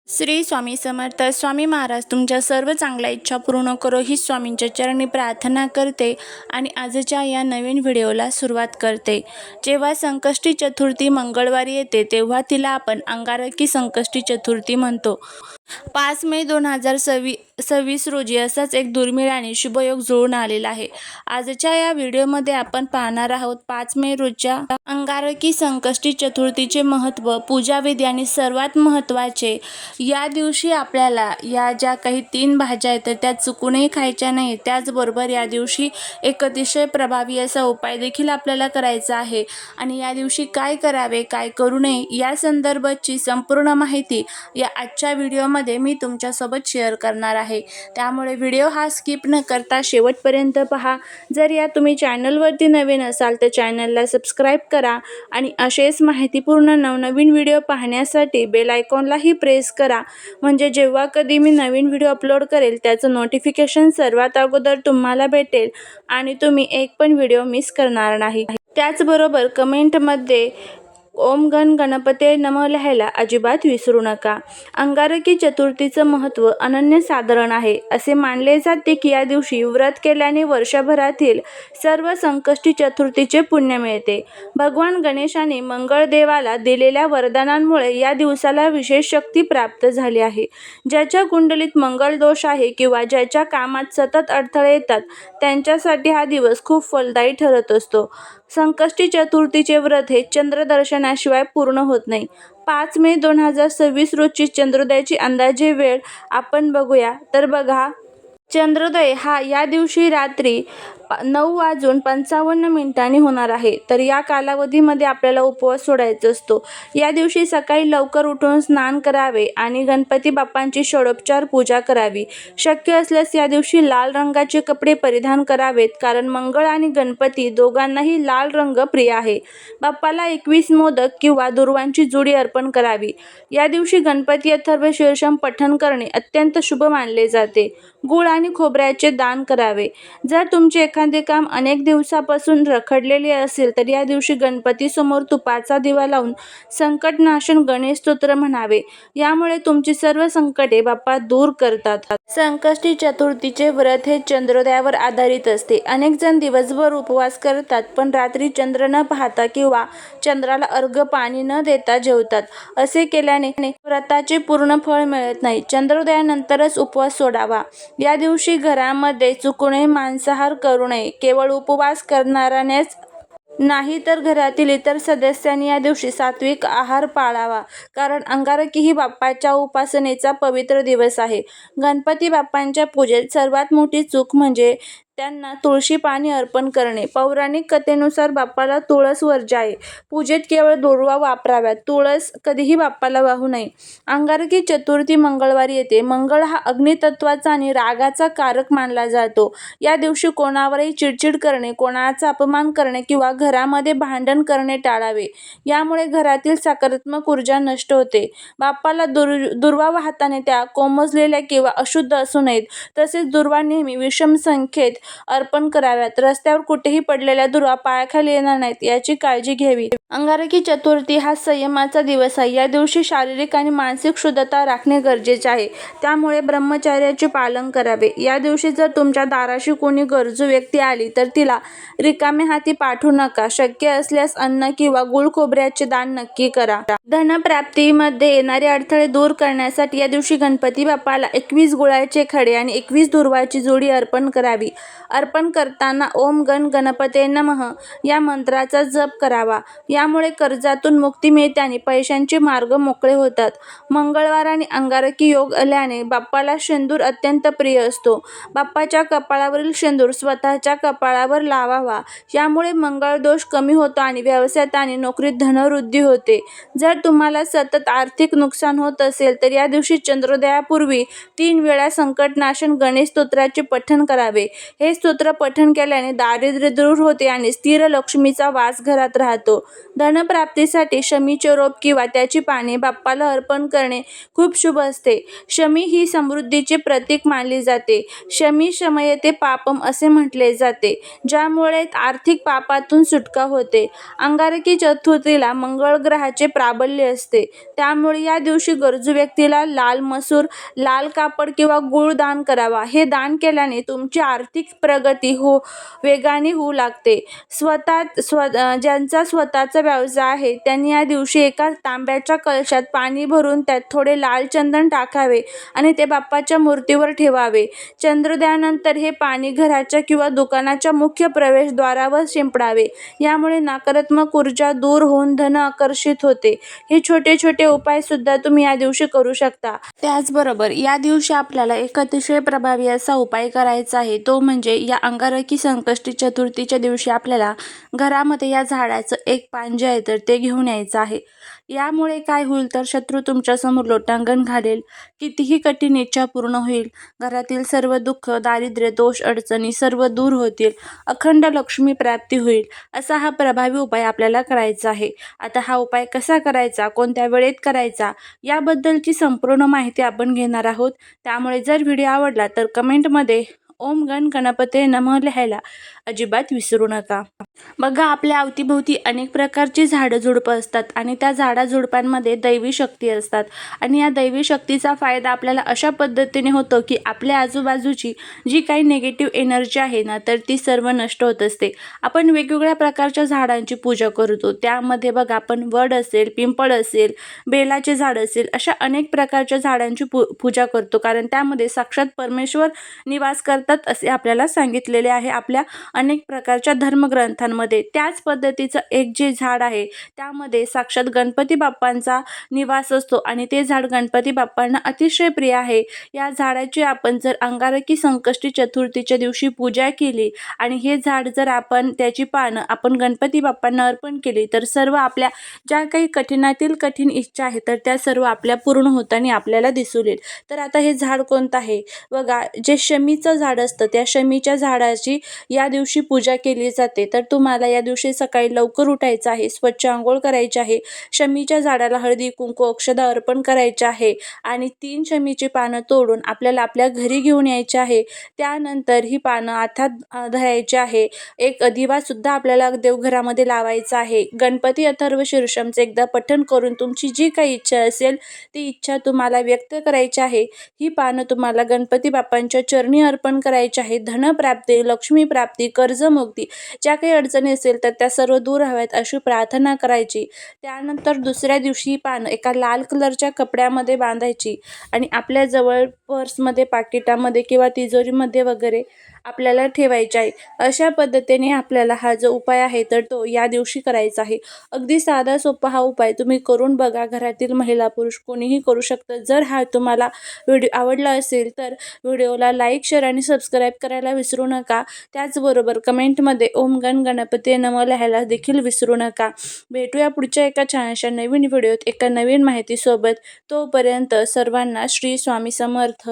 श्री स्वामी समर्थ. स्वामी महाराज तुमच्या सर्व चांगल्या इच्छा पूर्ण करो ही स्वामींच्या चरणी प्रार्थना करते आणि आजच्या या नवीन व्हिडिओला सुरुवात करते. जेव्हा संकष्टी चतुर्थी मंगळवारी येते तेव्हा तिला आपण अंगारकी संकष्टी चतुर्थी म्हणतो. 5 मे 2026 रोजी असाच एक दुर्मिळ आणि शुभयोग जुळून आलेला आहे. आजच्या या व्हिडिओमध्ये आपण पाहणार आहोत 5 मे रोजच्या अंगारकी संकष्टी चतुर्थीचे महत्त्व, पूजाविधी आणि सर्वात महत्त्वाचे या दिवशी आपल्याला या ज्या काही 3 भाज्या आहेत त्या चुकूनही खायच्या नाही. त्याचबरोबर या दिवशी एक अतिशय प्रभावी असा उपाय देखील आपल्याला करायचा आहे आणि या दिवशी काय करावे काय करू नये या संदर्भाची संपूर्ण माहिती या आजच्या व्हिडिओमध्ये मी तुमच्यासोबत शेअर करणार आहे. त्यामुळे व्हिडिओ हा स्किप न करता शेवटपर्यंत पहा. जर या तुम्ही चॅनलवरती नवीन असाल तर चॅनलला सबस्क्राईब करा आणि असेच माहितीपूर्ण नवनवीन व्हिडिओ पाहण्यासाठी बेल आयकॉनलाही प्रेस करा, म्हणजे जेव्हा कधी मी नवीन व्हिडिओ अपलोड करेल त्याचं नोटिफिकेशन सर्वात अगोदर तुम्हाला भेटेल आणि तुम्ही एक पण व्हिडिओ मिस करणार नाही. त्याचबरोबर कमेंटमध्ये ओम गण गणपते नमः लिहायला अजिबात विसरू नका. अंगारकी चतुर्थीचं महत्त्व अनन्यसाधारण आहे. असे मानले जाते की या दिवशी व्रत केल्याने वर्षभरातील सर्व संकष्टी चतुर्थीचे पुण्य मिळते. भगवान गणेशाने मंगळदेवाला दिलेल्या वरदानांमुळे या दिवसाला विशेष शक्ती प्राप्त झाली आहे. ज्याच्या कुंडलीत मंगळ दोष आहे किंवा ज्याच्या कामात सतत अडथळे येतात त्यांच्यासाठी हा दिवस खूप फलदायी ठरत असतो. संकष्टी चतुर्थीचे व्रत हे चंद्रदर्शनाशिवाय पूर्ण होत नाही. 5 मे 2026 रोजची चंद्रोदयाची अंदाजे वेळ आपण बघूया. तर बघा, चंद्रोदय हा या दिवशी रात्री 9:55 होणार आहे. तर या कालावधीमध्ये आपल्याला उपवास सोडायचा असतो. या दिवशी सकाळी लवकर उठून स्नान करावे आणि गणपती बाप्पांची षोडोपचार पूजा करावी. शक्य असल्यास या दिवशी लाल रंगाचे कपडे परिधान करावेत, कारण मंगळ आणि गणपती दोघांनाही लाल रंग प्रिय आहे. बाप्पाला 21 मोदक किंवा दुर्वांची जुडी अर्पण करावी. या दिवशी गणपती अथर्व शीर्षम पठण करणे अत्यंत शुभ मानले जाते. गूळ आणि खोबऱ्याचे दान करावे. जर तुमचे एखादे काम अनेक दिवसापासून रखडलेले असेल तर या दिवशी गणपतीसमोर तुपाचा दिवा लावून संकटनाशन गणेश स्तोत्र म्हणावे. यामुळे तुमची सर्व संकटे बाप्पा दूर करतात. संकष्टी चतुर्थीचे व्रत हे चंद्रोदयावर आधारित असते. अनेक जण दिवसभर उपवास करतात पण रात्री चंद्र न पाहता किंवा चंद्राला अर्घ्य पाणी न देता जेवतात. असे केल्याने व्रताचे पूर्ण फळ मिळत नाही. चंद्रोदयानंतरच उपवास सोडावा. या दिवशी घरामध्ये चुकूनही मांसाहार करू नये. केवळ उपवास करणाऱ्यानेच नाही तर घरातील इतर सदस्यांनी या दिवशी सात्विक आहार पाळावा, कारण अंगारकी ही बाप्पाच्या उपासनेचा पवित्र दिवस आहे. गणपती बाप्पांच्या पूजेत सर्वात मोठी चूक म्हणजे त्यांना तुळशी पाणी अर्पण करणे. पौराणिक कथेनुसार बाप्पाला तुळस वर्ज्य आहे. पूजेत केवळ दुर्वा वापराव्यात. तुळस कधीही बाप्पाला वाहू नये. अंगारकी चतुर्थी मंगळवारी येते. मंगळ हा अग्नितत्वाचा आणि रागाचा कारक मानला जातो. या दिवशी कोणावरही चिडचिड करणे, कोणाचा अपमान करणे किंवा घरामध्ये भांडण करणे टाळावे. यामुळे घरातील सकारात्मक ऊर्जा नष्ट होते. बाप्पाला दुर्वा वाहताना त्या कोमजलेल्या किंवा अशुद्ध असू नयेत. तसेच दुर्वा नेहमी विषम संख्येत अर्पण कराव्यात. रस्त्यावर कुठेही पडलेल्या दुर्वा पायाखाली येणार नाहीत याची काळजी घ्यावी. अंगारकी चतुर्थी हा संयमाचा दिवस आहे. या दिवशी शारीरिक आणि मानसिक शुद्धता राखणे गरजेचे आहे. त्यामुळे ब्रह्मचर्याचे पालन करावे. या दिवशी जर तुमच्या दाराशी कोणी गरजू व्यक्ती आली तर तिला रिकामे हाती पाठवू नका. शक्य असल्यास अन्न किंवा गुळ खोबऱ्याचे दान नक्की करा. धनप्राप्तीमध्ये येणारे अडथळे दूर करण्यासाठी या दिवशी गणपती बाप्पाला 21 गुळाचे खडे आणि 21 दुर्वाची जोडी अर्पण करावी. अर्पण करताना ओम गण गणपते नमः या मंत्राचा जप करावा. यामुळे कर्जातून मुक्ती मिळते आणि पैशांचे मार्ग मोकळे होतात. मंगळवार आणि अंगारकी योग आल्याने बाप्पाला शेंदूर अत्यंत प्रिय असतो. बाप्पाच्या कपाळावरील शेंदूर स्वतःच्या कपाळावर लावावा. यामुळे मंगळ दोष कमी होतो आणि व्यवसायात आणि नोकरीत धनवृद्धी होते. जर तुम्हाला सतत आर्थिक नुकसान होत असेल तर या दिवशी चंद्रोदयापूर्वी 3 वेळा संकटनाशन गणेश स्तोत्राचे पठण करावे. हे स्तोत्र पठण केल्याने दारिद्र्य दूर होते आणि स्थिर लक्ष्मीचा वास घरात राहतो. धनप्राप्तीसाठी शमीचे रोप किंवा त्याची पाने बाप्पाला अर्पण करणे खूप शुभ असते. शमी ही समृद्धीचे प्रतीक मानली जाते. शमी शमयते पापम असे म्हटले जाते, ज्यामुळे आर्थिक पापातून सुटका होते. अंगारकी चतुर्थीला मंगळ ग्रहाचे प्राबल्य असते, त्यामुळे या दिवशी गरजू व्यक्तीला लाल मसूर, लाल कापड किंवा गूळ दान करावा. हे दान केल्याने तुमची आर्थिक प्रगती वेगाने होऊ लागते. ज्यांचा स्वतःचा व्यवसाय आहे त्यांनी या दिवशी एका तांब्याच्या कलशात पाणी भरून त्यात थोडे लाल चंदन टाकावे आणि ते बाप्पाच्या मूर्तीवर ठेवावे. चंद्रोदयानंतर हे पाणी घराच्या किंवा दुकानाच्या मुख्य प्रवेशद्वारावर शिंपडावे. यामुळे नकारात्मक ऊर्जा दूर होऊन धन आकर्षित होते. हे छोटे छोटे उपाय सुद्धा तुम्ही या दिवशी करू शकता. त्याचबरोबर या दिवशी आपल्याला एक अतिशय प्रभावी असा उपाय करायचा आहे, तो म्हणजे या अंगारकी संकष्टी चतुर्थीच्या दिवशी आपल्याला घरामध्ये या झाडाचं एक पान जे आहे तर ते घेऊन यायचं आहे. यामुळे काय होईल तर शत्रू तुमच्यासमोर लोटांगण घालेल, कितीही कठीण इच्छा पूर्ण होईल, घरातील सर्व दुःख, दारिद्र्य, दोष, अडचणी सर्व दूर होतील, अखंड लक्ष्मी प्राप्ती होईल. असा हा प्रभावी उपाय आपल्याला करायचा आहे. आता हा उपाय कसा करायचा, कोणत्या वेळेत करायचा, याबद्दलची संपूर्ण माहिती आपण घेणार आहोत. त्यामुळे जर व्हिडिओ आवडला तर कमेंटमध्ये ओम गण गणपते नमः लिहायला अजिबात विसरू नका. बघा, आपल्या अवतीभोवती अनेक प्रकारची झाडझुडपं असतात आणि त्या झाडाझुडपांमध्ये दैवी शक्ती असतात आणि या दैवी शक्तीचा फायदा आपल्याला अशा पद्धतीने होतो की आपल्या आजूबाजूची जी काही निगेटिव्ह एनर्जी आहे ना तर ती सर्व नष्ट होत असते. आपण वेगवेगळ्या प्रकारच्या झाडांची पूजा करतो. त्यामध्ये बघा, आपण वड असेल, पिंपळ असेल, बेलाचे झाड असेल, अशा अनेक प्रकारच्या झाडांची पूजा करतो, कारण त्यामध्ये साक्षात परमेश्वर निवास करतात असे आपल्याला सांगितलेले आहे आपल्या अनेक प्रकारच्या धर्मग्रंथांमध्ये. त्याच पद्धतीचं एक जे झाड आहे त्यामध्ये साक्षात गणपती बाप्पांचा निवास असतो आणि ते झाड गणपती बाप्पांना अतिशय प्रिय आहे. या झाडाची आपण जर अंगारकी संकष्टी चतुर्थीच्या दिवशी पूजा केली आणि हे झाड जर आपण त्याची पानं आपण गणपती बाप्पांना अर्पण केली तर सर्व आपल्या ज्या काही कठीणातील कठीण इच्छा आहेत तर त्या सर्व आपल्या पूर्ण होताना आपल्याला दिसून येईल. तर आता हे झाड कोणतं आहे बघा, जे शमीचं झाड असतं त्या शमीच्या झाडाची या दिवशी पूजा केली जाते. तर तुम्हाला या दिवशी सकाळी लवकर उठायचं आहे, स्वच्छ आंघोळ करायची आहे, शमीच्या झाडाला हळदी कुंकू अक्षदा अर्पण करायचे आहे आणि 3 शमीची पानं तोडून आपल्याला आपल्या घरी घेऊन यायचे आहे. त्यानंतर ही पानं हातात धरायची आहे. एक दिवा सुद्धा आपल्याला देवघरामध्ये लावायचा आहे. गणपती अथर्व शीर्षमचे एकदा पठण करून तुमची जी काही इच्छा असेल ती इच्छा तुम्हाला व्यक्त करायची आहे. ही पानं तुम्हाला गणपती बाप्पांच्या चरणी अर्पण करायची आहे. धनप्राप्ती, लक्ष्मी प्राप्ती, कर्जमुक्ती, ज्या काही अडचणी असेल तर त्या सर्व दूर हव्यात अशी प्रार्थना करायची. त्यानंतर दुसऱ्या दिवशी पानं एका लाल कलरच्या कपड्यामध्ये बांधायची आणि आपल्या जवळ पर्समध्ये, पाकिटामध्ये किंवा तिजोरीमध्ये वगैरे आपल्याला ठेवायचे आहे. अशा पद्धतीने आपल्याला हा जो उपाय आहे तर तो या दिवशी करायचा आहे. अगदी साधा सोपा हा उपाय तुम्ही करून बघा. घरातील महिला पुरुष कोणीही करू शकतं. जर हा तुम्हाला व्हिडिओ आवडला असेल तर व्हिडिओला लाईक, शेअर आणि सबस्क्राईब करायला विसरू नका. त्याचबरोबर कमेंटमध्ये ओम गण गणपती नमः लिहायला देखील विसरू नका. भेटूया पुढच्या एका छानशा नवीन व्हिडिओत एका नवीन माहितीसोबत. तोपर्यंत सर्वांना श्री स्वामी समर्थ.